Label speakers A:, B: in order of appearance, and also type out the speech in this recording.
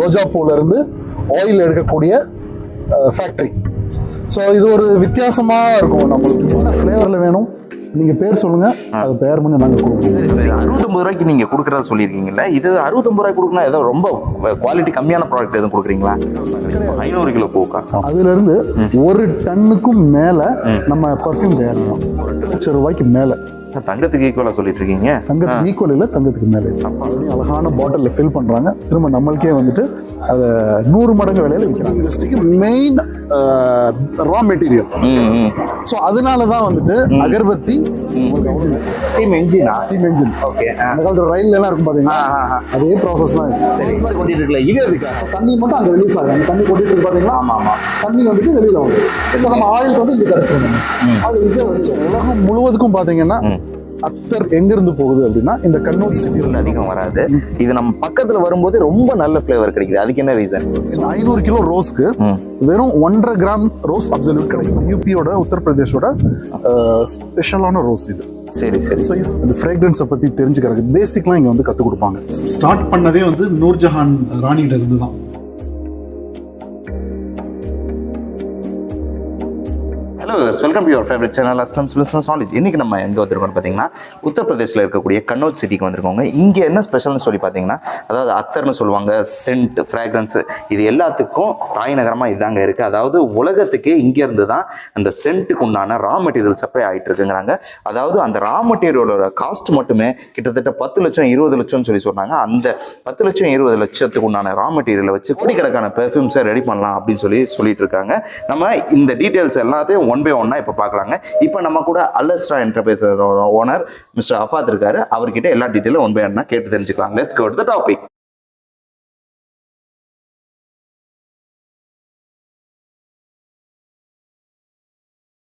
A: ரோஜா பூலேருந்து oil எடுக்கக்கூடிய factory. So இது ஒரு வித்தியாசமாக இருக்கும். நம்மளுக்கு என்ன ஃப்ளேவரில் வேணும் நீங்கள் பேர் சொல்லுங்கள், அது பேர் பண்ணி நாங்கள் கொடுப்போம்.
B: சரி, 69 ரூபாய்க்கு நீங்கள் கொடுக்குறத சொல்லியிருக்கீங்கல்ல, இது 69 ரூபாய்க்கு கொடுக்கணும் ஏதோ ரொம்ப குவாலிட்டி கம்மியான ப்ராடக்ட் எதுவும் கொடுக்குறீங்களா? 500 கிலோ பூக்கா?
A: அதுலேருந்து 1 டன்னுக்கும் மேலே நம்ம பர்ஃப்யூம் தயாரிக்கலாம். 2 லட்சம் ரூபாய்க்கு மேலே.
B: தங்கத்துக்கு ஈக்குவலாக சொல்லிட்டு இருக்கீங்க.
A: தங்கத்துக்கு ஈக்குவல் இல்லை, தங்கத்துக்கு மேலே. அப்படி அழகான பாட்டிலில் ஃபில் பண்ணுறாங்க. திரும்ப நம்மளுக்கே வந்துட்டு அதை 100 மடங்கு விலையில் விற்கிறாங்க. இண்டஸ்ட்ரிக்கு மெயின் ரா மெட்டீரியல். ஸோ அதனால தான் வந்துட்டு அகர்பத்தி
B: ஸ்டீம் என்ஜின். ஓகே.
A: அந்த காலத்தில் ரயில்ல எல்லாம் இருக்கும் பார்த்தீங்கன்னா அதே ப்ராசஸ் தான்.
B: சரி, கொட்டிட்டு இருக்குல்ல, இது எதுக்கு?
A: தண்ணி மட்டும் அங்கே ரிலீஸ் ஆகும். அந்த தண்ணி கொட்டிட்டு இருக்கு பார்த்தீங்களா? ஆமாம். தண்ணி வந்துட்டு வெளியில் வரும். ஸோ நம்ம ஆயில் வந்து இங்கே கிடைச்சிடும். ஆயில் ஈஸியாக வந்து உலகம் முழுவதுக்கும் பார்த்தீங்கன்னா அத்தர் எங்கிருந்து போகுது அப்படின்னா இந்த கன்னோட் சிட்டி
B: அதிகம் வராது. இது நம்ம பக்கத்துல வரும்போது ரொம்ப நல்ல ஃபிளேவர் கிடைக்குது. அதுக்கு என்ன ரீசன்?
A: 500 கிலோ ரோஸ்க்கு வெறும் 1.5 கிராம் ரோஸ் அப்சல்யூட் கிடைக்கும். யூபியோட உத்தரப்பிரதேஷோட ஸ்பெஷலான ரோஸ் இது.
B: சரி.
A: ஸோ இது இந்த ஃப்ரேக்ரன்ஸை பற்றி தெரிஞ்சுக்கிறதுக்கு பேசிக்லாம் இங்கே வந்து கற்றுக் கொடுப்பாங்க. ஸ்டார்ட் பண்ணதே வந்து நூர்ஜஹான் ராணிகிட்ட இருந்து தான்.
B: Hello, welcome to your favourite channel Aslam's business knowledge. இன்றைக்கி நம்ம எங்கே வந்திருக்கோம்னு பார்த்தீங்கன்னா உத்தரப்பிரதேசில் இருக்கக்கூடிய கன்னோட் சிட்டிக்கு வந்திருக்கோங்க. இங்கே என்ன ஸ்பெஷல்னு சொல்லி பார்த்தீங்கன்னா, அதாவது அத்தர்னு சொல்லுவாங்க, சென்ட், ஃப்ராக்ரன்ஸு, இது எல்லாத்துக்கும் தாய் நகரமாக இதாங்க இருக்குது. அதாவது உலகத்துக்கே இங்கேருந்து தான் அந்த சென்ட்டுக்கு உண்டான ரா மெட்டீரியல் சப்ளை ஆகிட்டு இருக்குங்கிறாங்க. அதாவது அந்த ரா மெட்டீரியலோட காஸ்ட் மட்டுமே கிட்டத்தட்ட 10 லட்சம் 20 லட்சம்னு சொல்லி சொன்னாங்க. அந்த 10 லட்சம் 20 லட்சத்துக்கு உண்டான ரா மெட்டீரியலை வச்சு கோடிக்கணக்கான பெர்ஃப்யூம்ஸை ரெடி பண்ணலாம் அப்படின்னு சொல்லிட்டு இருக்காங்க. நம்ம இந்த டீட்டெயில்ஸ் எல்லாத்தையும் ஒன் பை ஒன்னா இப்போ பார்க்கலாங்க. இப்போ நம்ம கூட அல்லஸ்ட்ரா என்டர்பிரைஸ் ஓனர் மிஸ்டர் அஃபாத் இருக்காரு. அவர்கிட்ட எல்லா டீட்டெயிலும் ஒன் பை ஒன்னா கேட்டு தெரிஞ்சுக்கலாம். Let's go to the topic.